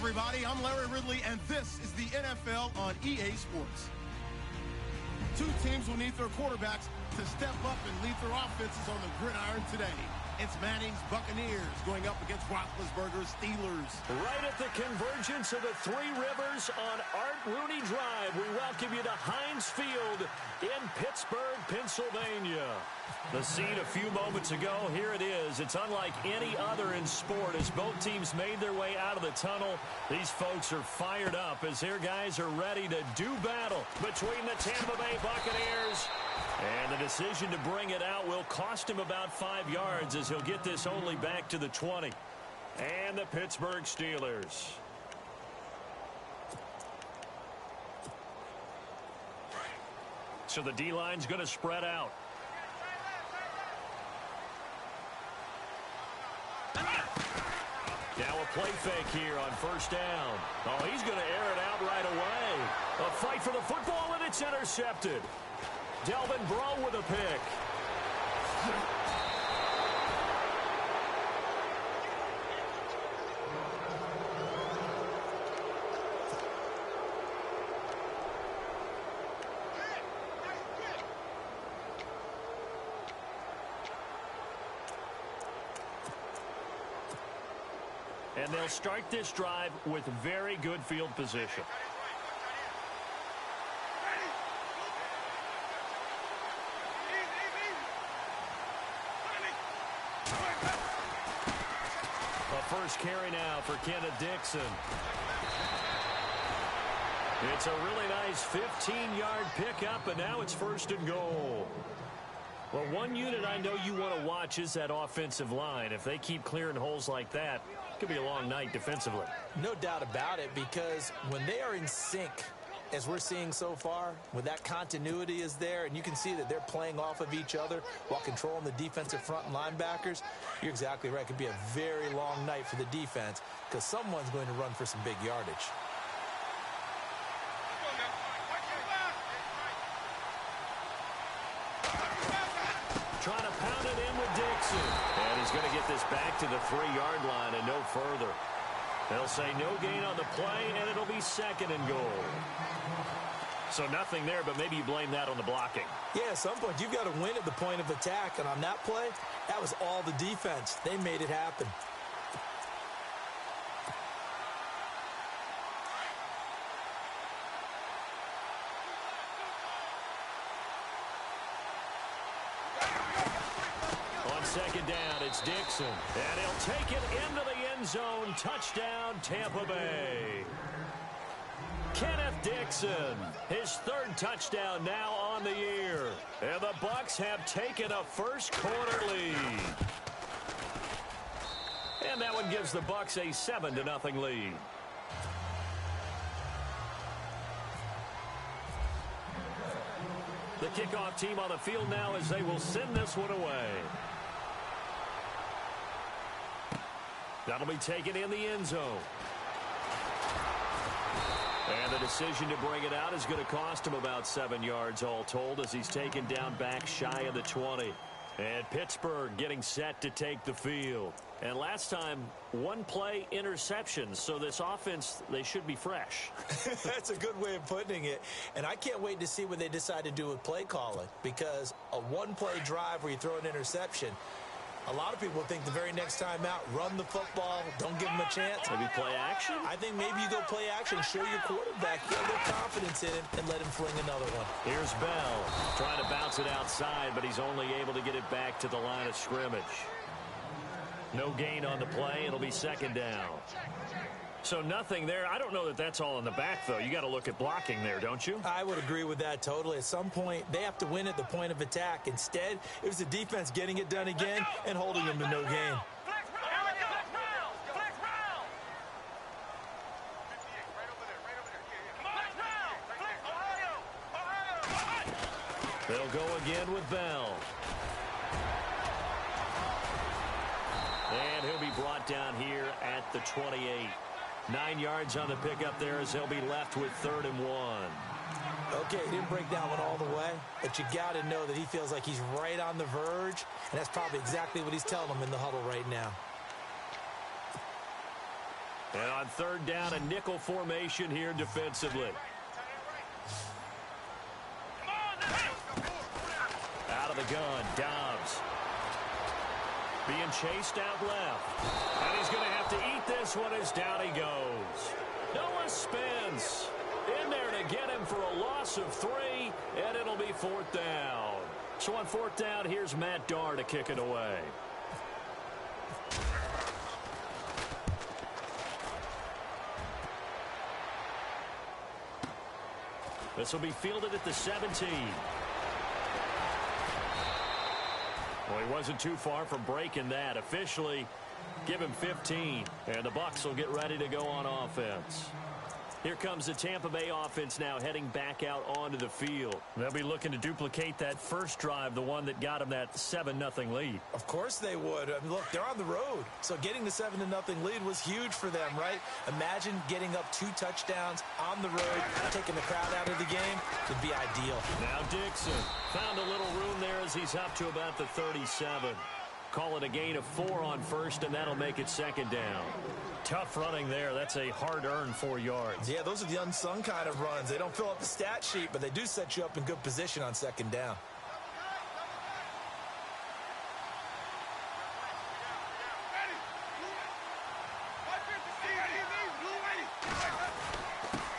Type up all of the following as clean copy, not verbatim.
everybody. I'm Larry Ridley, and this is the NFL on EA Sports. Two teams will need their quarterbacks to step up and lead their offenses on the gridiron today. It's Manning's Buccaneers going up against Roethlisberger's Steelers. Right at the convergence of the Three Rivers on Art Rooney Drive, we welcome you to Heinz Field in Pittsburgh, Pennsylvania. The scene a few moments ago, here it is. It's unlike any other in sport as both teams made their way out of the tunnel. These folks are fired up as their guys are ready to do battle between the Tampa Bay Buccaneers. And the decision to bring it out will cost him about 5 yards as he'll get this only back to the 20. And the Pittsburgh Steelers. So the D-line's going to spread out. Now a play fake here on first down. Oh, he's going to air it out right away. A fight for the football, and it's intercepted. Delvin Breaux with a pick. And they'll start this drive with very good field position. First carry now for Kenneth Dixon. It's a really nice 15-yard pickup, and now it's first and goal. Well, one unit I know you want to watch is that offensive line. If they keep clearing holes like that, it could be a long night defensively. No doubt about it, because when they are in sync, as we're seeing so far, when that continuity is there and you can see that they're playing off of each other while controlling the defensive front and linebackers, you're exactly right. It could be a very long night for the defense because someone's going to run for some big yardage. Trying to pound it in with Dixon. And he's going to get this back to the 3-yard line and no further. They'll say no gain on the play, and it'll be second and goal. So nothing there, but maybe you blame that on the blocking. Yeah, at some point, you've got to win at the point of attack. And on that play, that was all the defense. They made it happen. On second down, it's Dixon. And he'll take it into the end zone. Touchdown, Tampa Bay. Kenneth Dixon, his third touchdown now on the year. And the Bucs have taken a first-quarter lead. And that one gives the Bucs a 7-0 lead. The kickoff team on the field now as they will send this one away. That'll be taken in the end zone. And the decision to bring it out is going to cost him about 7 yards all told as he's taken down back shy of the 20. And Pittsburgh getting set to take the field. And last time, one play interceptions. So this offense, they should be fresh. That's a good way of putting it. And I can't wait to see what they decide to do with play calling. Because a one-play drive where you throw an interception, a lot of people think the very next time out, run the football, don't give them a chance. Maybe play action? I think maybe you go play action, show your quarterback, you have their confidence in it, and let him fling another one. Here's Bell trying to bounce it outside, but he's only able to get it back to the line of scrimmage. No gain on the play. It'll be second down. So nothing there. I don't know that that's all in the back, though. You got to look at blocking there, don't you? I would agree with that totally. At some point, they have to win at the point of attack. Instead, it was the defense getting it done again and holding them to no gain. They'll go again with Bell. And he'll be brought down here at the 28. 9 yards on the pickup there as they'll be left with 3rd and 1. Okay, he didn't break that one all the way, but you got to know that he feels like he's right on the verge, and that's probably exactly what he's telling them in the huddle right now. And on third down, a nickel formation here defensively. Out of the gun, Dobbs. Being chased out left. And he's going to have to eat this one as down he goes. Noah Spence in there to get him for a loss of 3, and it'll be fourth down. So on fourth down, here's Matt Darr to kick it away. This will be fielded at the 17. Well, he wasn't too far from breaking that. Officially, give him 15, and the Bucs will get ready to go on offense. Here comes the Tampa Bay offense now heading back out onto the field. They'll be looking to duplicate that first drive, the one that got them that 7-0 lead. Of course they would. I mean, look, they're on the road. So getting the 7-0 lead was huge for them, right? Imagine getting up 2 touchdowns on the road, taking the crowd out of the game. Would be ideal. Now Dixon found a little room there as he's up to about the 37. Call it a gain of 4 on first, and that'll make it second down. Tough running there. That's a hard-earned 4 yards. Yeah, those are the unsung kind of runs. They don't fill up the stat sheet, but they do set you up in good position on second down.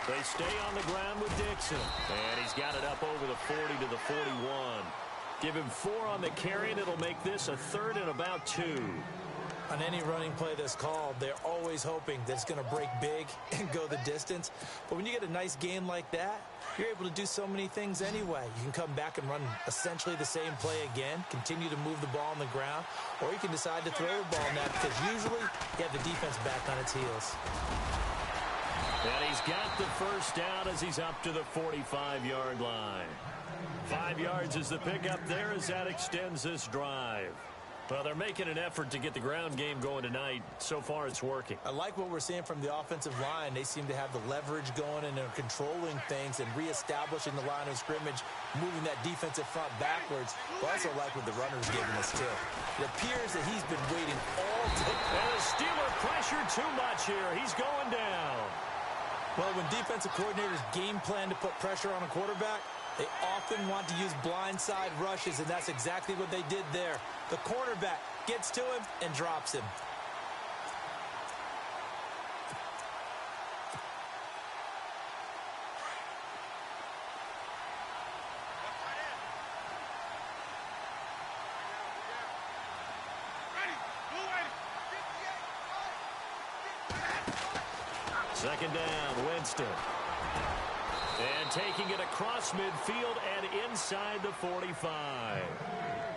They stay on the ground with Dixon. And he's got it up over the 40 to the 41. Give him 4 on the carry, and it'll make this a 3rd and about 2. On any running play that's called, they're always hoping that it's going to break big and go the distance. But when you get a nice game like that, you're able to do so many things anyway. You can come back and run essentially the same play again, continue to move the ball on the ground, or you can decide to throw the ball now because usually you have the defense back on its heels. And he's got the first down as he's up to the 45-yard line. 5 yards is the pickup there as that extends this drive. Well, they're making an effort to get the ground game going tonight. So far, it's working. I like what we're seeing from the offensive line. They seem to have the leverage going, and they're controlling things and reestablishing the line of scrimmage, moving that defensive front backwards. But I also like what the runner's giving us, too. It appears that he's been waiting all day. And the Steeler pressure too much here. He's going down. Well, when defensive coordinators game plan to put pressure on a quarterback, they often want to use blindside rushes, and that's exactly what they did there. The cornerback gets to him and drops him. Second down, Winston. And taking it across midfield and inside the 45.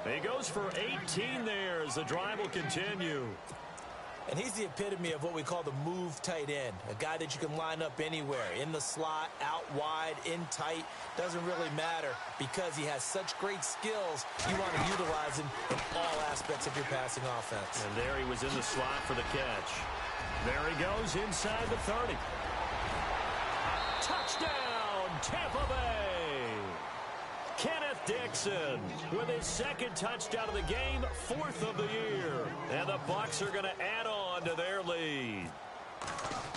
He goes for 18 there as the drive will continue. And he's the epitome of what we call the move tight end. A guy that you can line up anywhere. In the slot, out wide, in tight. Doesn't really matter because he has such great skills. You want to utilize him in all aspects of your passing offense. And there he was in the slot for the catch. There he goes inside the 30. Touchdown, Tampa Bay. Kenneth Dixon with his second touchdown of the game, 4th of the year. And the Bucs are going to add on to their lead.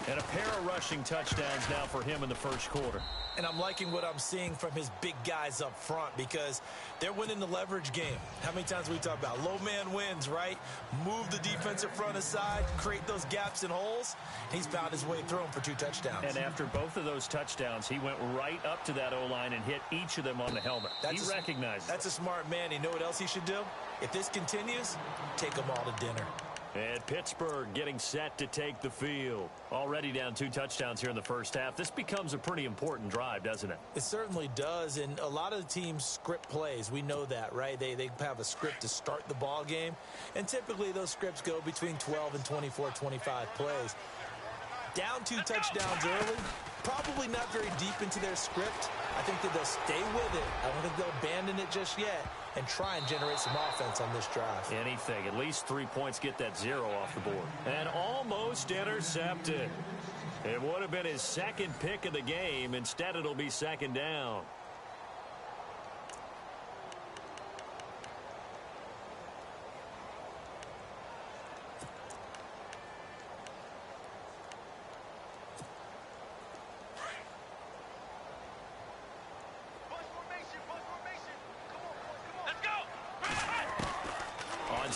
And a pair of rushing touchdowns now for him in the first quarter. And I'm liking what I'm seeing from his big guys up front because they're winning the leverage game. How many times we talk about low man wins, right? Move the defensive front aside, create those gaps and holes. He's found his way through them for 2 touchdowns. And after both of those touchdowns, he went right up to that O-line and hit each of them on the helmet. He recognized it. That's a smart man. You know what else he should do? If this continues, take them all to dinner. And Pittsburgh getting set to take the field. Already down 2 touchdowns here in the first half. This becomes a pretty important drive, doesn't it? It certainly does, and a lot of the teams script plays. We know that, right? They have a script to start the ball game, and typically those scripts go between 12 and 24, 25 plays. Down 2 touchdowns early, probably not very deep into their script. I think that they'll stay with it. I don't think they'll abandon it just yet and try and generate some offense on this drive. Anything. At least 3 points, get that 0 off the board. And almost intercepted. It would have been his second pick of the game. Instead, it'll be second down.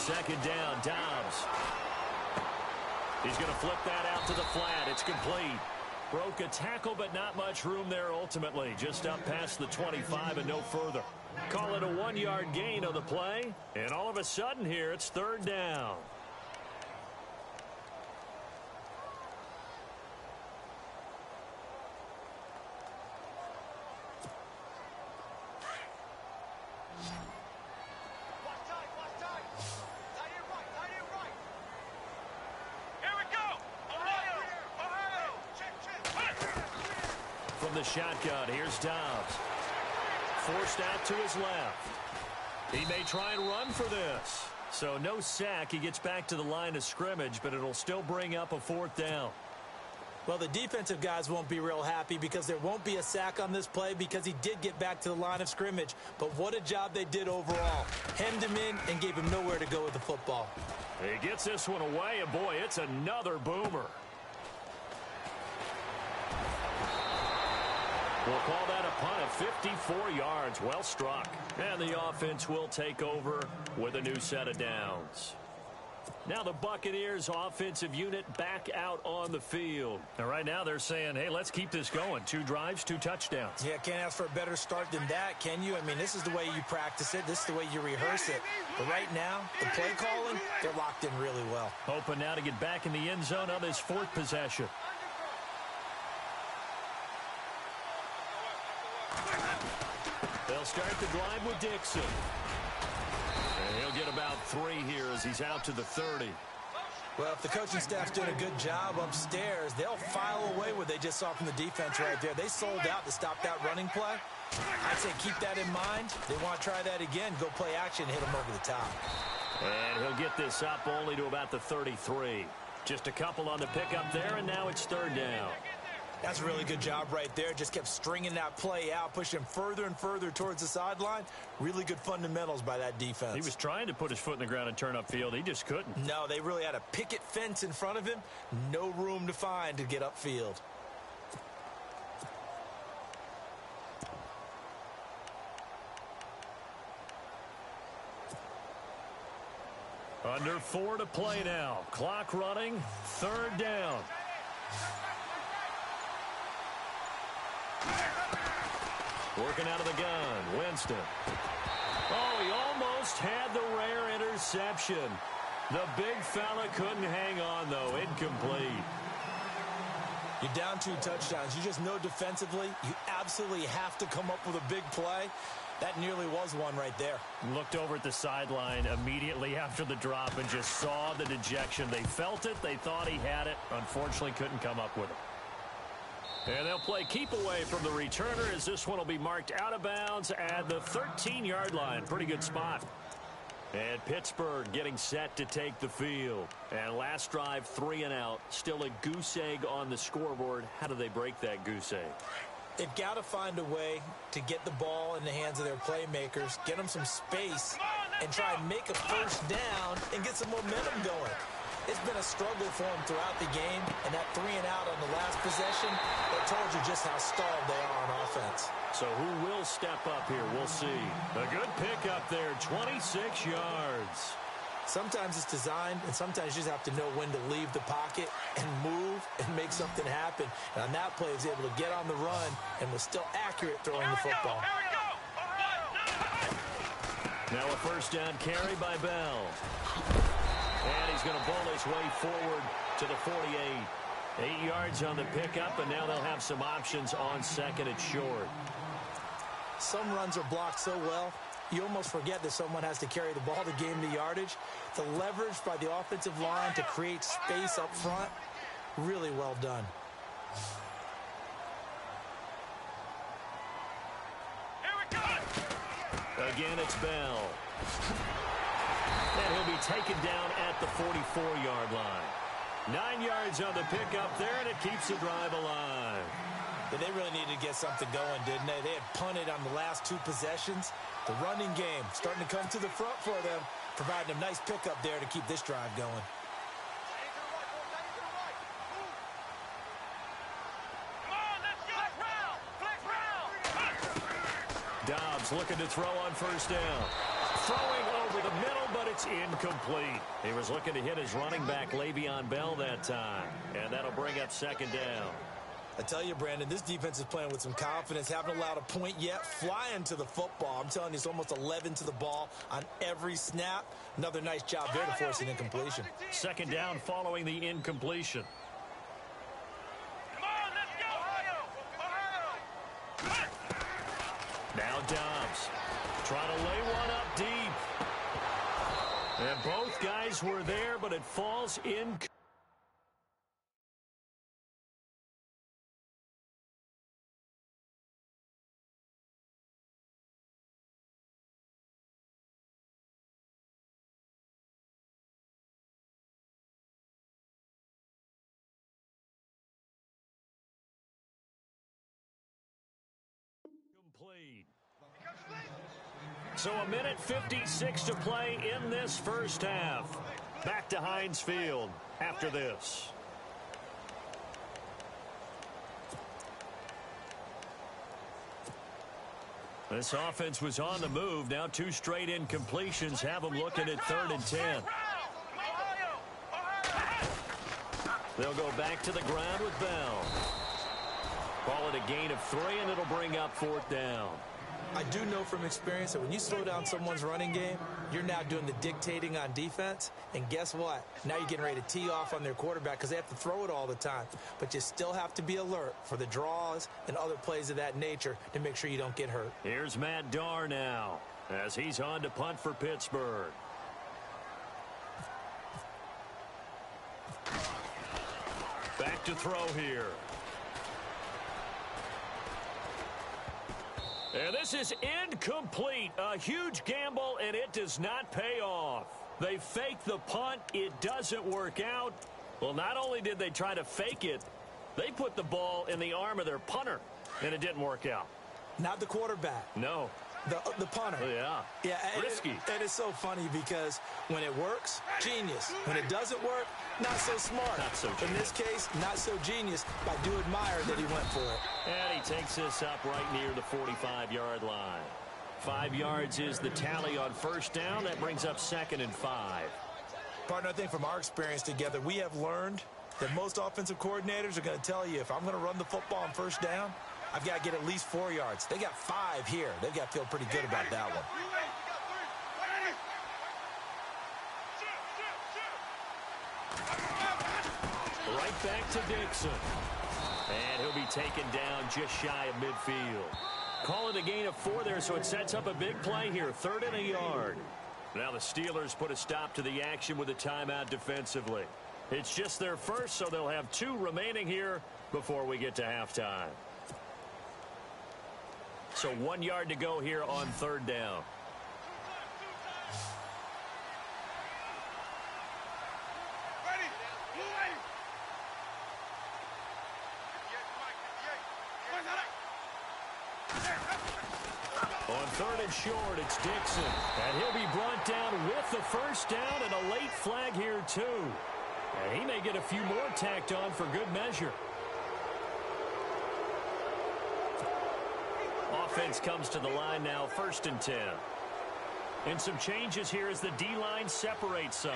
second down. Dobbs. He's going to flip that out to the flat. It's complete. Broke a tackle, but not much room there ultimately. Just up past the 25 and no further. Call it a 1-yard gain on the play. And all of a sudden here, it's third down. From the shotgun, here's Dobbs. Forced out to his left. He may try and run for this. So no sack. He gets back to the line of scrimmage, but it'll still bring up a fourth down. Well, the defensive guys won't be real happy because there won't be a sack on this play because he did get back to the line of scrimmage. But what a job they did overall. Hemmed him in and gave him nowhere to go with the football. He gets this one away, and boy, it's another boomer. We'll call that a punt of 54 yards. Well struck. And the offense will take over with a new set of downs. Now the Buccaneers offensive unit back out on the field. And right now they're saying, hey, let's keep this going. 2 drives, 2 touchdowns. Yeah, can't ask for a better start than that, can you? I mean, this is the way you practice it. This is the way you rehearse it. But right now, the play calling, they're locked in really well. Hoping now to get back in the end zone on this 4th possession. They'll start the drive with Dixon. And he'll get about 3 here as he's out to the 30. Well, if the coaching staff's doing a good job upstairs, they'll file away what they just saw from the defense right there. They sold out to stop that running play. I'd say keep that in mind. They want to try that again. Go play action, hit them over the top. And he'll get this up only to about the 33. Just a couple on the pickup there, and now it's third down. That's a really good job right there. Just kept stringing that play out, pushing him further and further towards the sideline. Really good fundamentals by that defense. He was trying to put his foot in the ground and turn upfield. He just couldn't. No, they really had a picket fence in front of him. No room to find to get upfield. Under 4 to play now. Clock running. Third down. Working out of the gun, Winston. Oh, he almost had the rare interception. The big fella couldn't hang on, though. Incomplete. You're down 2 touchdowns. You just know defensively you absolutely have to come up with a big play. That nearly was one right there. Looked over at the sideline immediately after the drop and just saw the dejection. They felt it. They thought he had it. Unfortunately, couldn't come up with it. And they'll play keep away from the returner as this one will be marked out of bounds at the 13-yard line. Pretty good spot. And Pittsburgh getting set to take the field. And last drive, 3 and out. Still a goose egg on the scoreboard. How do they break that goose egg? They've got to find a way to get the ball in the hands of their playmakers, get them some space, and try and make a first down and get some momentum going. It's been a struggle for them throughout the game, and that 3 and out on the last possession, that told you just how stalled they are on offense. So who will step up here? We'll see. A good pickup there, 26 yards. Sometimes it's designed, and sometimes you just have to know when to leave the pocket and move and make something happen. And on that play, he was able to get on the run and was still accurate throwing the football. Now a first down carry by Bell. And he's going to bowl his way forward to the 48. 8 yards on the pickup, and now they'll have some options on second and short. Some runs are blocked so well, you almost forget that someone has to carry the ball to gain the yardage. The leverage by the offensive line to create space up front, really well done. Again, it's Bell. And he'll be taken down at the 44-yard line. 9 yards on the pickup there, and it keeps the drive alive. But they really needed to get something going, didn't they? They had punted on the last 2 possessions. The running game starting to come to the front for them, providing a nice pickup there to keep this drive going. Dobbs looking to throw on first down. Throwing over the middle, but it's incomplete. He was looking to hit his running back, Le'Veon Bell, that time. And that'll bring up second down. I tell you, Brandon, this defense is playing with some confidence. Haven't allowed a point yet. Flying to the football. I'm telling you, it's almost 11 to the ball on every snap. Another nice job there to force an incompletion. Second down following the incompletion. Now Dobbs trying to lay one up deep. And both guys were there, but it falls in. Complete. So 1:56 to play in this first half. Back to Heinz Field after this. This offense was on the move. Now 2 straight incompletions have them looking at 3rd and 10. They'll go back to the ground with Bell. Call it a gain of 3, and it'll bring up 4th down. I do know from experience that when you slow down someone's running game, you're now doing the dictating on defense. And guess what? Now you're getting ready to tee off on their quarterback because they have to throw it all the time. But you still have to be alert for the draws and other plays of that nature to make sure you don't get hurt. Here's Matt Darr now as he's on to punt for Pittsburgh. Back to throw here. And this is incomplete. A huge gamble, and it does not pay off. They fake the punt. It doesn't work out. Well, not only did they try to fake it, they put the ball in the arm of their punter, and it didn't work out. Not the quarterback. No. The punter. Yeah. Yeah. Risky. And it's so funny because when it works, genius. When it doesn't work, not so smart. Not so genius. In this case, not so genius. But I do admire that he went for it. And he takes this up right near the 45-yard line. 5 yards is the tally on first down. That brings up 2nd and 5. Partner, I think from our experience together, we have learned that most offensive coordinators are going to tell you, if I'm going to run the football on first down, I've got to get at least 4 yards. They got 5 here. They've got to feel pretty good about that one. Right back to Dixon. And he'll be taken down just shy of midfield. Call it a gain of 4 there, so it sets up a big play here. 3rd and a yard. Now the Steelers put a stop to the action with a timeout defensively. It's just their first, so they'll have 2 remaining here before we get to halftime. So 1 yard to go here on 3rd down. On 3rd and short, it's Dixon. And he'll be brought down with the first down and a late flag here, too. And he may get a few more tacked on for good measure. Offense comes to the line now, 1st and 10. And some changes here as the D-line separates some.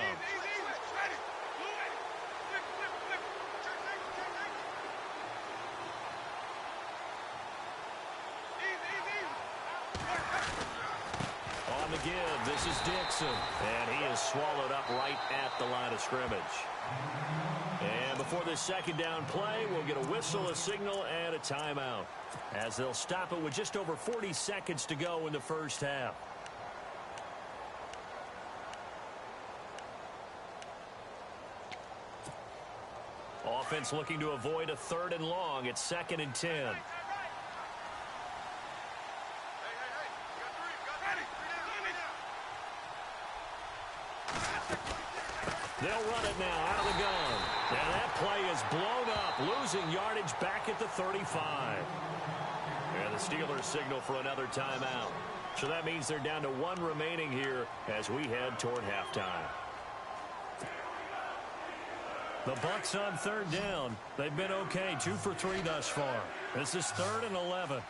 On the give, this is Dixon. And he is swallowed up right at the line of scrimmage. And before this 2nd down play, we'll get a whistle, a signal, and a timeout, as they'll stop it with just over 40 seconds to go in the first half. Offense looking to avoid a 3rd and long. It's 2nd and 10. They'll run it now out of the gun. And that play is blown up, losing yardage back at the 35. And the Steelers signal for another timeout. So that means they're down to 1 remaining here as we head toward halftime. The Bucs on 3rd down. They've been okay, 2 for 3 thus far. This is 3rd and 11.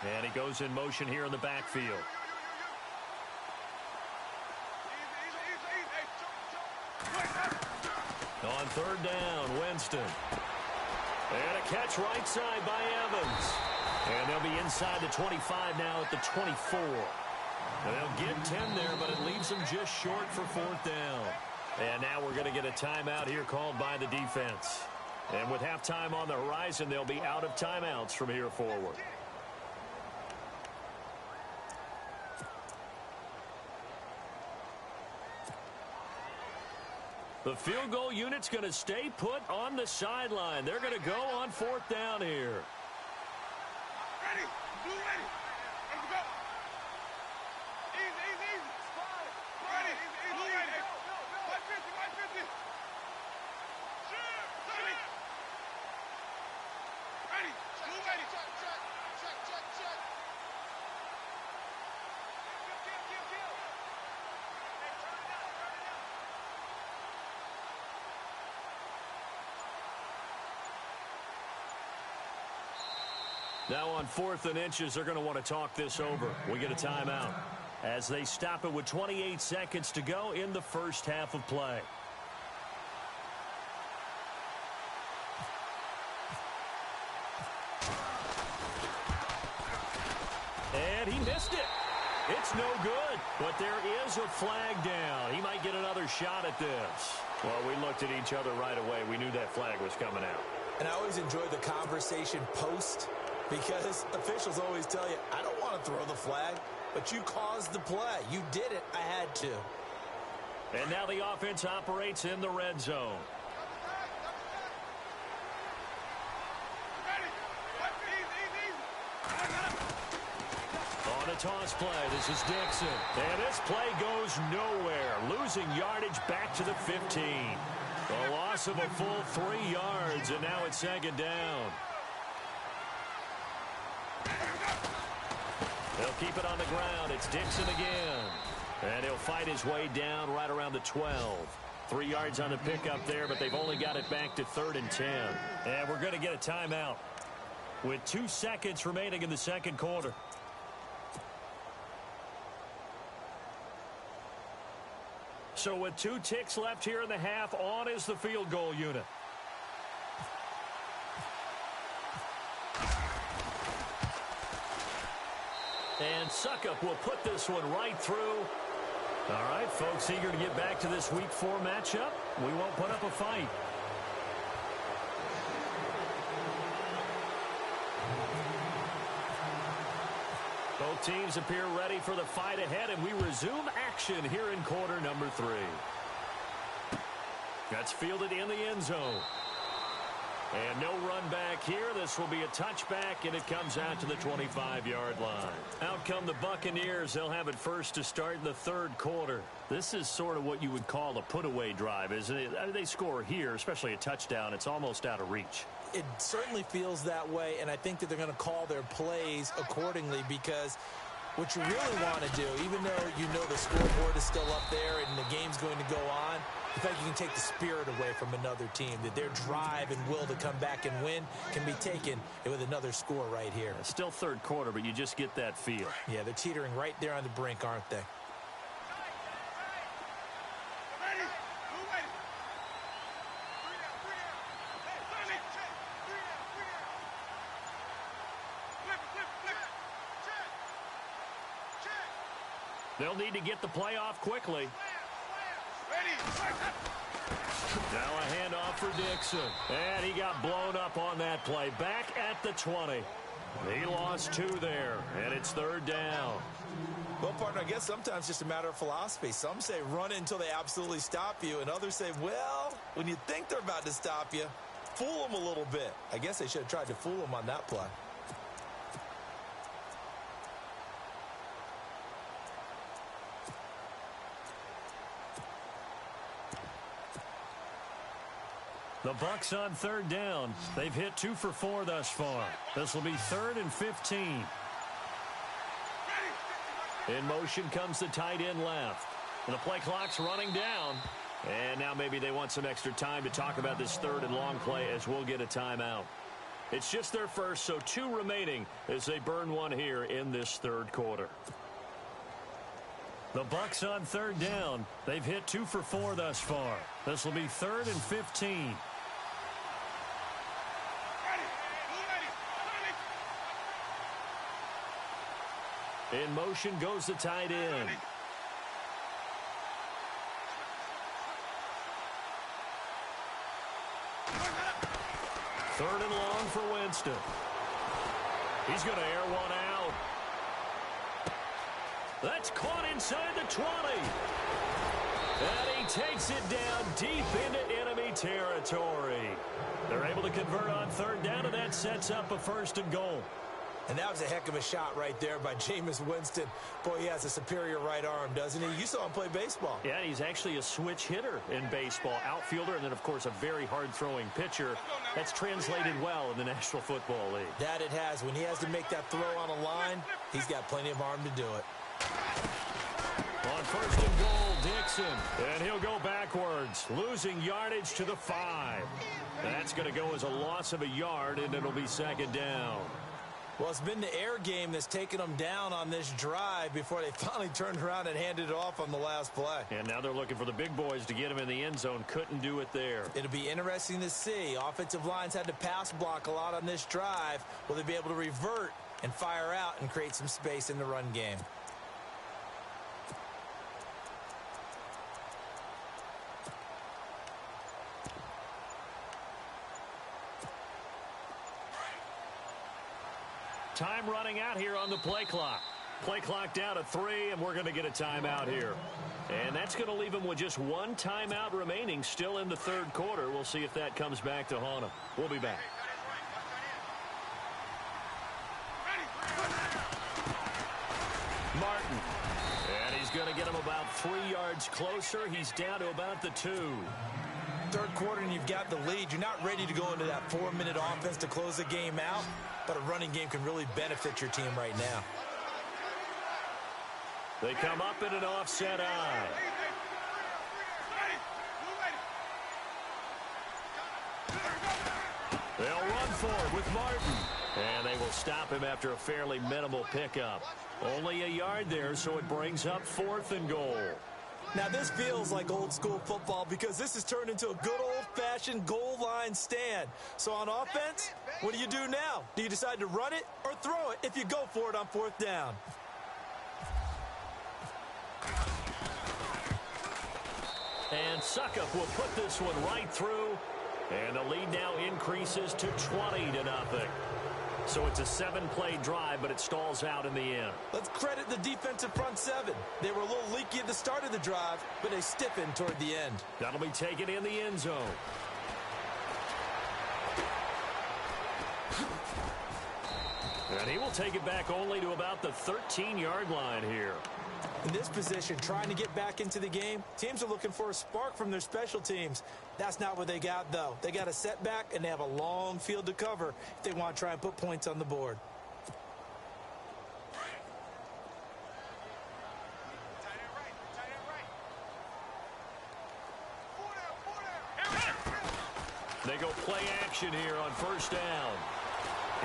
And he goes in motion here in the backfield. On third down, Winston. And a catch right side by Evans. And they'll be inside the 25 now at the 24. And they'll get 10 there, but it leaves them just short for fourth down. And now we're going to get a timeout here called by the defense. And with halftime on the horizon, they'll be out of timeouts from here forward. The field goal unit's going to stay put on the sideline. They're going to go on fourth down here. Ready. Blue ready. Let's go. Easy, easy, easy. Ready. Blue ready. 150, 150. Ready. Ready. Blue ready. Check. Now on 4th and inches, they're going to want to talk this over. We get a timeout as they stop it with 28 seconds to go in the first half of play. And he missed it. It's no good, but there is a flag down. He might get another shot at this. Well, we looked at each other right away. We knew that flag was coming out. And I always enjoy the conversation post, because officials always tell you, I don't want to throw the flag, but you caused the play. You did it. I had to. And now the offense operates in the red zone. On a toss play, this is Dixon. And this play goes nowhere, losing yardage back to the 15. A loss of a full 3 yards, and now it's second down. They'll keep it on the ground. It's Dixon again. And he'll fight his way down right around the 12. 3 yards on the pickup there, but they've only got it back to 3rd and 10. And we're going to get a timeout with 2 seconds remaining in the second quarter. So with 2 ticks left here in the half, on is the field goal unit. And Suckup will put this one right through. All right, folks, eager to get back to this Week 4 matchup. We won't put up a fight. Both teams appear ready for the fight ahead, and we resume action here in quarter number 3. That's fielded in the end zone. And no run back here. This will be a touchback, and it comes out to the 25-yard line. Out come the Buccaneers. They'll have it first to start in the third quarter. This is sort of what you would call a put-away drive, isn't it? I mean, they score here, especially a touchdown. It's almost out of reach. It certainly feels that way, and I think that they're going to call their plays accordingly, because what you really want to do, even though you know the scoreboard is still up there and the game's going to go on, the fact you can take the spirit away from another team, that their drive and will to come back and win can be taken with another score right here. Still third quarter, but you just get that feel. Yeah, they're teetering right there on the brink, aren't they? They'll need to get the play off quickly. Now a handoff for Dixon. And he got blown up on that play. Back at the 20. He lost 2 there, and it's third down. Well, partner, I guess sometimes it's just a matter of philosophy. Some say run it until they absolutely stop you, and others say, well, when you think they're about to stop you, fool them a little bit. I guess they should have tried to fool them on that play. The Bucs on third down. They've hit 2 for 4 thus far. This will be 3rd and 15. In motion comes the tight end left. And the play clock's running down. And now maybe they want some extra time to talk about this 3rd and long play, as we'll get a timeout. It's just their first, so 2 remaining as they burn one here in this third quarter. The Bucs on third down. They've hit 2 for 4 thus far. This will be 3rd and 15. In motion goes the tight end. Third and long for Winston. He's going to air one out. That's caught inside the 20. And he takes it down deep into enemy territory. They're able to convert on third down, and that sets up a 1st and goal. And that was a heck of a shot right there by Jameis Winston. Boy, he has a superior right arm, doesn't he? You saw him play baseball. Yeah, he's actually a switch hitter in baseball. Outfielder, and then, of course, a very hard-throwing pitcher. That's translated well in the National Football League. That it has. When he has to make that throw on a line, he's got plenty of arm to do it. On 1st and goal, Dixon. And he'll go backwards, losing yardage to the 5. That's going to go as a loss of a yard, and it'll be 2nd down. Well, it's been the air game that's taken them down on this drive before they finally turned around and handed it off on the last play. And now they're looking for the big boys to get him in the end zone. Couldn't do it there. It'll be interesting to see. Offensive lines had to pass block a lot on this drive. Will they be able to revert and fire out and create some space in the run game? Time running out here on the play clock. Play clock down to 3, and we're going to get a timeout here. And that's going to leave them with just 1 timeout remaining still in the third quarter. We'll see if that comes back to haunt them. We'll be back. Martin. And he's going to get him about 3 yards closer. He's down to about the 2. Third quarter and you've got the lead. You're not ready to go into that 4-minute offense to close the game out, but a running game can really benefit your team right now. They come up in an offset eye. They'll run for it with Martin. And they will stop him after a fairly minimal pickup. Only a yard there, so it brings up 4th and goal. Now, this feels like old-school football because this has turned into a good old-fashioned goal line stand. So on offense, what do you do now? Do you decide to run it or throw it if you go for it on 4th down? And Suckup will put this one right through. And the lead now increases to 20-0. So it's a 7-play drive, but it stalls out in the end. Let's credit the defensive front 7. They were a little leaky at the start of the drive, but they stiffened toward the end. That'll be taken in the end zone. And he will take it back only to about the 13-yard line here. In this position, trying to get back into the game, teams are looking for a spark from their special teams. That's not what they got, though. They got a setback, and they have a long field to cover if they want to try and put points on the board. They go play action here on 1st down.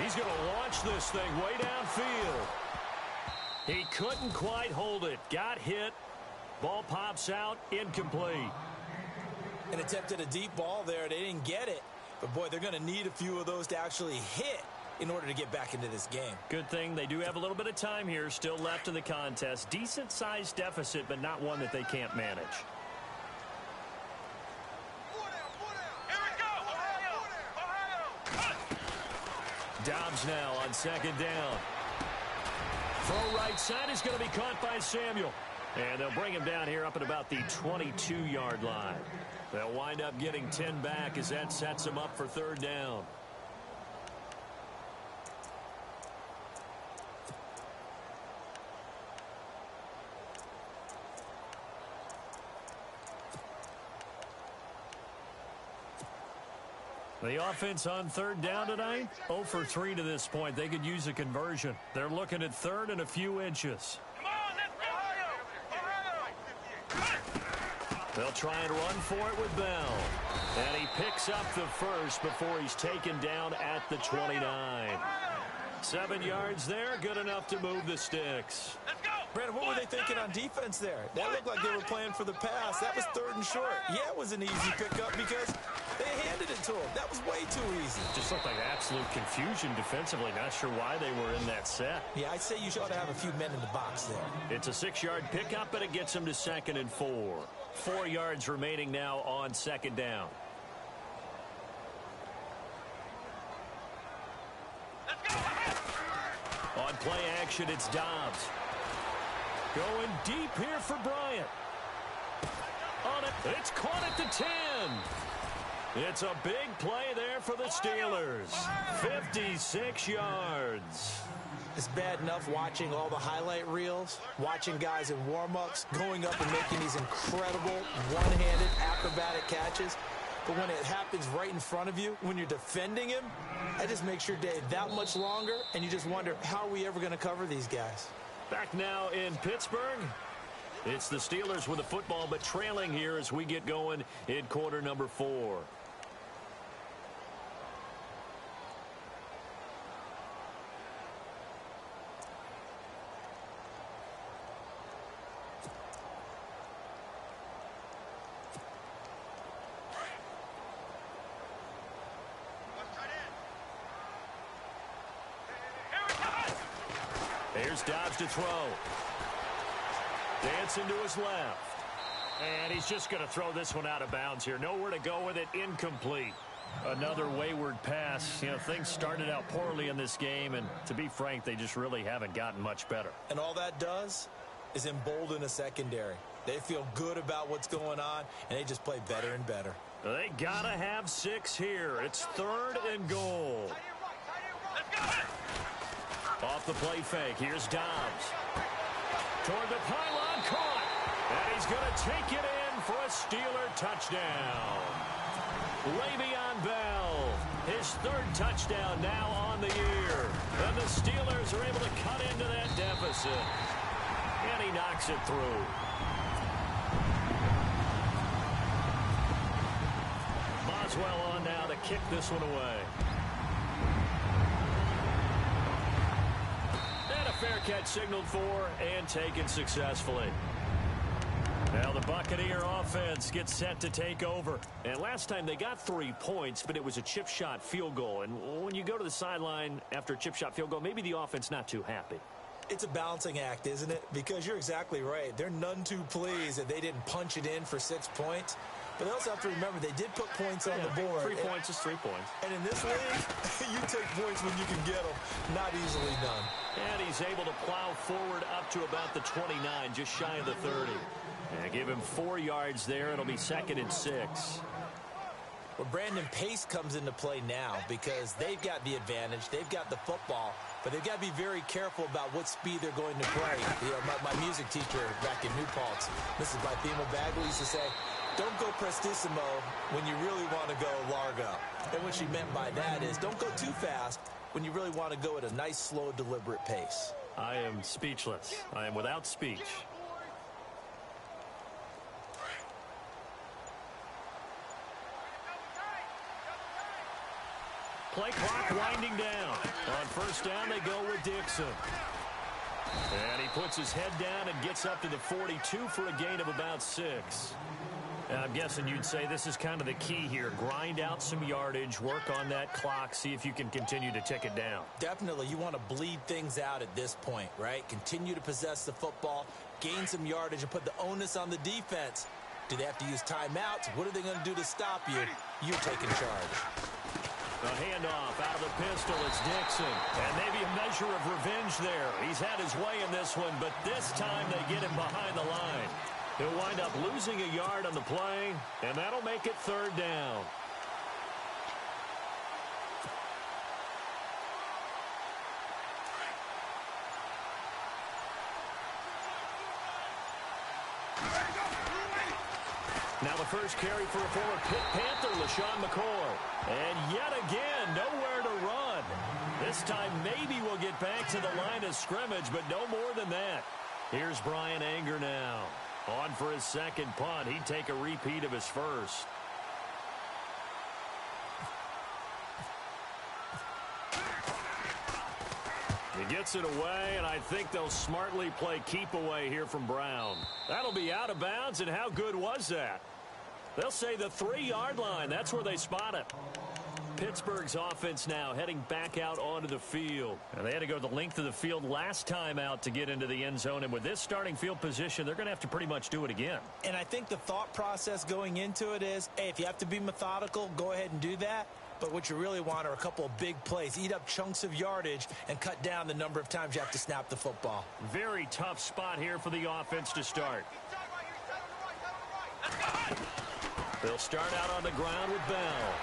He's going to launch this thing way downfield. He couldn't quite hold it. Got hit. Ball pops out. Incomplete. An attempt at a deep ball there. They didn't get it. But, boy, they're going to need a few of those to actually hit in order to get back into this game. Good thing they do have a little bit of time here still left in the contest. Decent-sized deficit, but not one that they can't manage. Dobbs now on 2nd down. Throw right side is going to be caught by Samuel. And they'll bring him down here up at about the 22-yard line. They'll wind up getting 10 back as that sets them up for 3rd down. The offense on 3rd down tonight, 0 for 3 to this point. They could use a conversion. They're looking at 3rd and a few inches. They'll try and run for it with Bell. And he picks up the first before he's taken down at the 29. 7 yards there, good enough to move the sticks. Let's go. Brandon, what were they thinking on defense there? That looked like they were playing for the pass. That was 3rd and short. Yeah, it was an easy pickup because they handed it to him. That was way too easy. Just looked like absolute confusion defensively. Not sure why they were in that set. Yeah, I'd say you ought to have a few men in the box there. It's a 6-yard pickup, but it gets him to 2nd and 4. 4 yards remaining now on 2nd down. On play action, it's Dobbs. Going deep here for Bryant. On it, it's caught at the 10. It's a big play there for the Steelers. 56 yards. It's bad enough watching all the highlight reels, watching guys in warm-ups, going up and making these incredible one-handed acrobatic catches. But when it happens right in front of you, when you're defending him, that just makes your day that much longer, and you just wonder, how are we ever going to cover these guys? Back now in Pittsburgh. It's the Steelers with the football, but trailing here as we get going in quarter number 4. Here's Dobbs to throw. Dancing to his left. And he's just going to throw this one out of bounds here. Nowhere to go with it. Incomplete. Another wayward pass. You know, things started out poorly in this game, and to be frank, they just really haven't gotten much better. And all that does is embolden a secondary. They feel good about what's going on, and they just play better and better. They got to have 6 here. It's 3rd and goal. Let's go. Off the play fake, here's Dobbs. Toward the pylon, caught. And he's going to take it in for a Steeler touchdown. Le'Veon Bell, his 3rd touchdown now on the year. And the Steelers are able to cut into that deficit. And he knocks it through. Boswell on now to kick this one away. Fair catch signaled for and taken successfully. Now the Buccaneer offense gets set to take over. And last time they got 3 points, but it was a chip shot field goal. And when you go to the sideline after a chip shot field goal, maybe the offense not too happy. It's a balancing act, isn't it? Because you're exactly right. They're none too pleased that they didn't punch it in for 6 points. But they also have to remember they did put points on the board. 3 points is 3 points. And in this league, you take points when you can get them. Not easily done. And he's able to plow forward up to about the 29, just shy of the 30. And give him 4 yards there. It'll be 2nd and 6. Well, Brandon, pace comes into play now because they've got the advantage. They've got the football. But they've got to be very careful about what speed they're going to play. You know, my music teacher back in New Paltz, Mrs. Bythema Bagley, used to say, don't go prestissimo when you really want to go largo. And what she meant by that is don't go too fast when you really want to go at a nice, slow, deliberate pace. I am speechless. I am without speech. Play clock winding down. On 1st down, they go with Dixon. And he puts his head down and gets up to the 42 for a gain of about 6. And I'm guessing you'd say this is kind of the key here. Grind out some yardage, work on that clock, see if you can continue to tick it down. Definitely. You want to bleed things out at this point, right? Continue to possess the football, gain some yardage, and put the onus on the defense. Do they have to use timeouts? What are they going to do to stop you? You're taking charge. The handoff out of the pistol. It's Dixon. And maybe a measure of revenge there. He's had his way in this one, but this time they get him behind the line. He'll wind up losing a yard on the play, and that'll make it 3rd down. Now the first carry for a former Pitt Panther, LaShawn McCoy. And yet again, nowhere to run. This time maybe we'll get back to the line of scrimmage, but no more than that. Here's Brian Anger now. On for his 2nd punt. He'd take a repeat of his first. He gets it away, and I think they'll smartly play keep away here from Brown. That'll be out of bounds, and how good was that? They'll say the 3-yard line. That's where they spot it. Pittsburgh's offense now heading back out onto the field. And they had to go the length of the field last time out to get into the end zone. And with this starting field position, they're going to have to pretty much do it again. And I think the thought process going into it is, hey, if you have to be methodical, go ahead and do that. But what you really want are a couple of big plays. Eat up chunks of yardage and cut down the number of times you have to snap the football. Very tough spot here for the offense to start. They'll start out on the ground with Bell.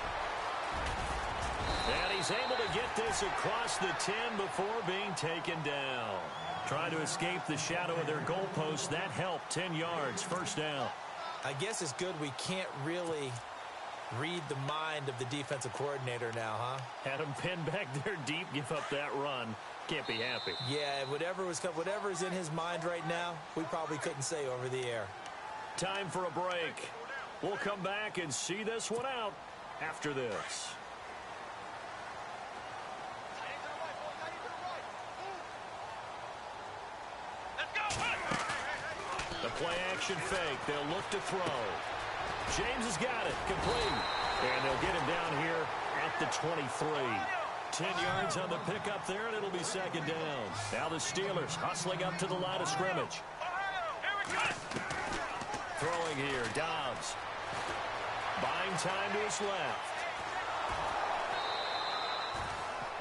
And he's able to get this across the 10 before being taken down. Trying to escape the shadow of their goalpost. That helped. 10 yards, first down. I guess it's good we can't really read the mind of the defensive coordinator now, huh? Had him pinned back there deep, give up that run. Can't be happy. Yeah, whatever is in his mind right now, we probably couldn't say over the air. Time for a break. We'll come back and see this one out after this. The play-action fake. They'll look to throw. James has got it. Complete. And they'll get him down here at the 23. 10 yards on the pickup there, and it'll be second down. Now the Steelers hustling up to the line of scrimmage. Throwing here, Dobbs. Buying time to his left.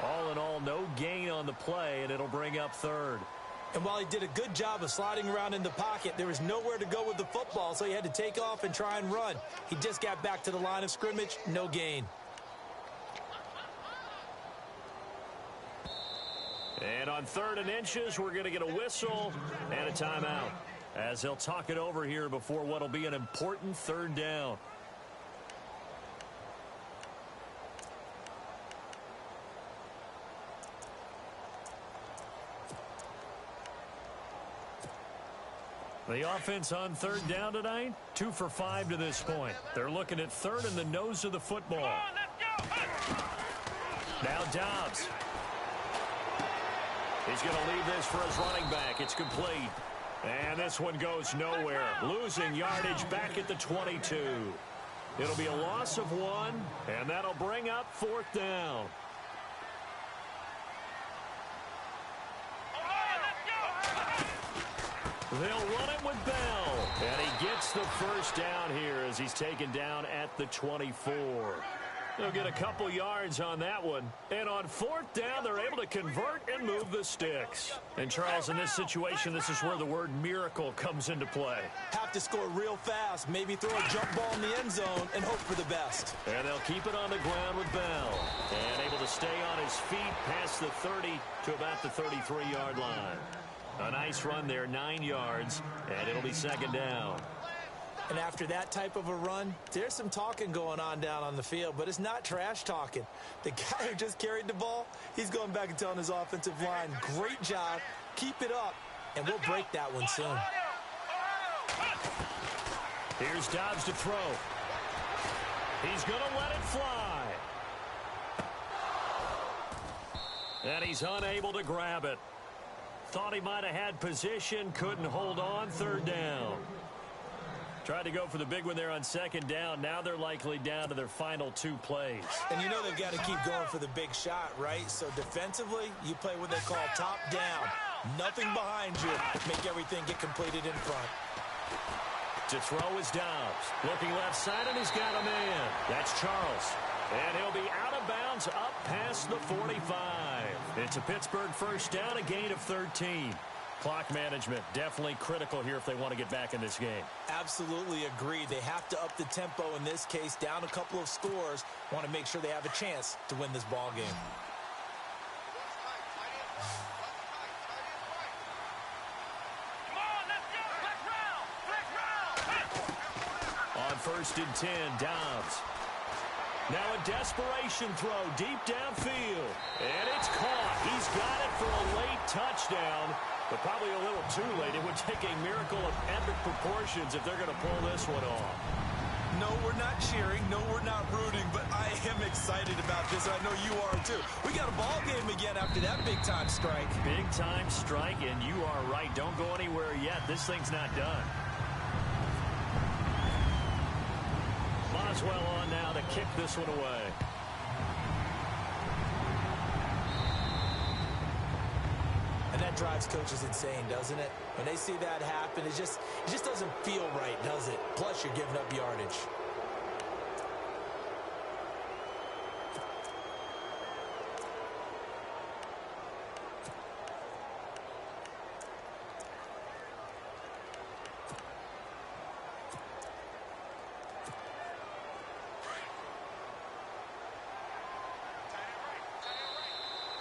All in all, no gain on the play, and it'll bring up third. And while he did a good job of sliding around in the pocket, there was nowhere to go with the football, so he had to take off and try and run. He just got back to the line of scrimmage, no gain. And on 3rd and inches, we're going to get a whistle and a timeout, as they'll talk it over here before what will be an important 3rd down. The offense on 3rd down tonight, 2 for 5 to this point. They're looking at 3rd in the nose of the football. Now Dobbs. He's going to leave this for his running back. It's complete. And this one goes nowhere. Losing yardage back at the 22. It'll be a loss of 1, and that'll bring up 4th down. They'll run it with Bell. And he gets the first down here as he's taken down at the 24. They'll get a couple yards on that one. And on 4th down, they're able to convert and move the sticks. And, Charles, in this situation, this is where the word miracle comes into play. Have to score real fast, maybe throw a jump ball in the end zone and hope for the best. And they'll keep it on the ground with Bell. And able to stay on his feet past the 30 to about the 33-yard line. A nice run there, 9 yards, and it'll be second down. And after that type of a run, there's some talking going on down on the field, but it's not trash talking. The guy who just carried the ball, he's going back and telling his offensive line, great job, keep it up, and we'll break that one soon. Here's Dobbs to throw. He's going to let it fly. And he's unable to grab it. Thought he might have had position, couldn't hold on, 3rd down. Tried to go for the big one there on 2nd down. Now they're likely down to their final 2 plays. And you know they've got to keep going for the big shot, right? So defensively, you play what they call top down. Nothing behind you. Make everything get completed in front. To throw is Dobbs. Looking left side, and he's got a man. That's Charles. And he'll be out of bounds up past the 45. It's a Pittsburgh first down, a gain of 13. Clock management definitely critical here if they want to get back in this game. Absolutely agree. They have to up the tempo in this case, down a couple of scores. Want to make sure they have a chance to win this ball game. On 1st and 10, Dobbs. Now a desperation throw deep downfield. And it's caught. He's got it for a late touchdown, but probably a little too late. It would take a miracle of epic proportions if they're going to pull this one off. No, we're not cheering. No, we're not rooting, but I am excited about this. I know you are too. We got a ball game again after that big-time strike. Big-time strike, and you are right. Don't go anywhere yet. This thing's not done. Boswell on now to kick this one away. And that drives coaches insane, doesn't it? When they see that happen, it just doesn't feel right, does it? Plus, you're giving up yardage.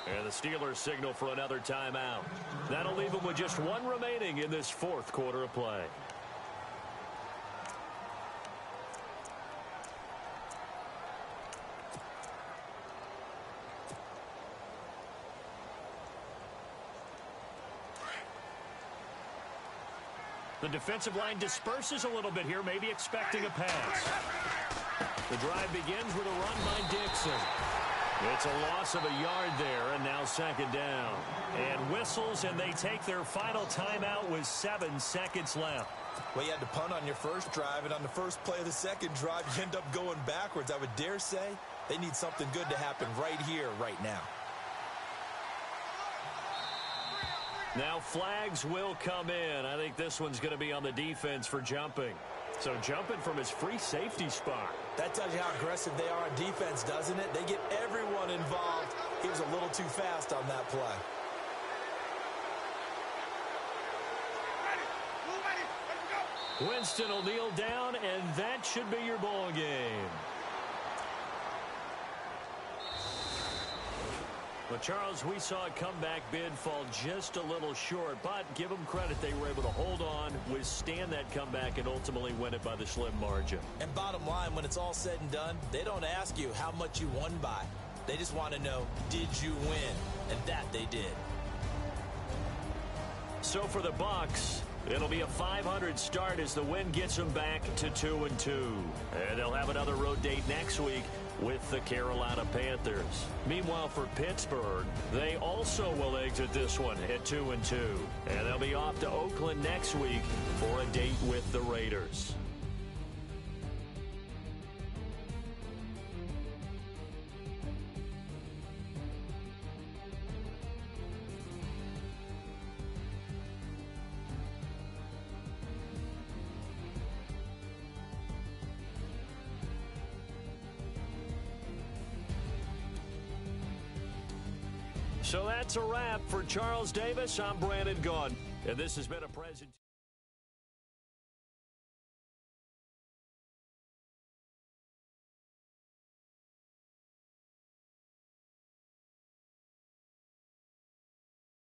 And the Steelers signal for another timeout. That'll leave them with just one remaining in this fourth quarter of play. The defensive line disperses a little bit here, maybe expecting a pass. The drive begins with a run by Dixon. It's a loss of a yard there, and now second down. And whistles, and they take their final timeout with 7 seconds left. Well, you had to punt on your first drive, and on the first play of the second drive, you end up going backwards. I would dare say they need something good to happen right here, right now. Now flags will come in. I think this one's going to be on the defense for jumping. So jumping from his free safety spot. That tells you how aggressive they are on defense, doesn't it? They get everyone involved. He was a little too fast on that play. Winston will kneel down, and that should be your ball game. Well, Charles, we saw a comeback bid fall just a little short, but give them credit. They were able to hold on, withstand that comeback, and ultimately win it by the slim margin. And bottom line, when it's all said and done, they don't ask you how much you won by. They just want to know, did you win? And that they did. So for the Bucs, it'll be a .500 start as the win gets them back to 2-2. And they'll have another road date next week with the Carolina Panthers. Meanwhile, for Pittsburgh, they also will exit this one at 2-2. And they'll be off to Oakland next week for a date with the Raiders. So that's a wrap for Charles Davis. I'm Brandon Gaudin, and this has been a presentation.